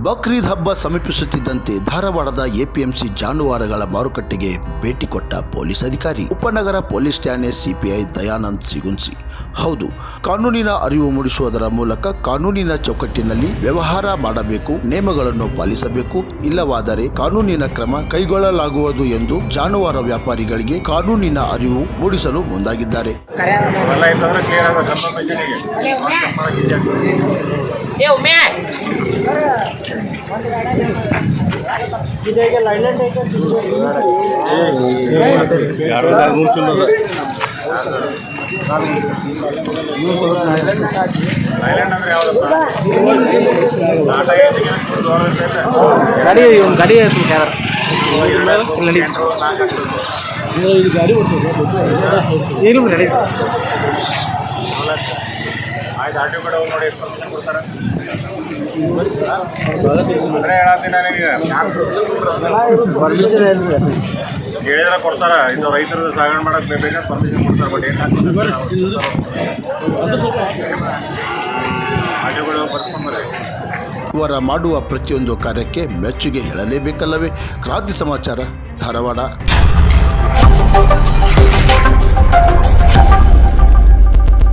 ಬಕ್ರೀದ್ ಹಬ್ಬ ಸಮೀಪಿಸುತ್ತಿದ್ದಂತೆ ಧಾರವಾಡದ ಎಪಿಎಂಸಿ ಜಾನುವಾರುಗಳ ಮಾರುಕಟ್ಟೆಗೆ ಭೇಟಿ ಕೊಟ್ಟ ಪೊಲೀಸ್ ಅಧಿಕಾರಿ. ಉಪನಗರ ಪೊಲೀಸ್ ಠಾಣೆ ಸಿಪಿಐ ದಯಾನಂದ್ ಸಿಗುನ್ಸಿ. ಹೌದು, ಕಾನೂನಿನ ಅರಿವು ಮೂಡಿಸುವುದರ ಮೂಲಕ ಕಾನೂನಿನ ಚೌಕಟ್ಟಿನಲ್ಲಿ ವ್ಯವಹಾರ ಮಾಡಬೇಕು, ನಿಯಮಗಳನ್ನು ಪಾಲಿಸಬೇಕು, ಇಲ್ಲವಾದರೆ ಕಾನೂನಿನ ಕ್ರಮ ಕೈಗೊಳ್ಳಲಾಗುವುದು ಎಂದು ಜಾನುವಾರು ವ್ಯಾಪಾರಿಗಳಿಗೆ ಕಾನೂನಿನ ಅರಿವು ಮೂಡಿಸಲು ಮುಂದಾಗಿದ್ದಾರೆ. ಹೇಳಿದ್ರೆ ಕೊಡ್ತಾರ. ಇದು ರೈತರ ಸಾಗಣೆ ಮಾಡಕ್ ಬೇಕಾದ್ರೆ ಪರ್ಮಿಷನ್ ಕೊಡ್ತಾರೆ. ಬಟ್ ಆಟೋಗಳು ಬರ್ಸ್ಕೊಂಡ್ಬರ್ರಿ. ಇವರ ಮಾಡುವ ಪ್ರತಿಯೊಂದು ಕಾರ್ಯಕ್ಕೆ ಮೆಚ್ಚುಗೆ ಹೇಳಲೇಬೇಕಲ್ಲವೇ? ಕ್ರಾಂತಿ ಸಮಾಚಾರ, ಧಾರವಾಡ.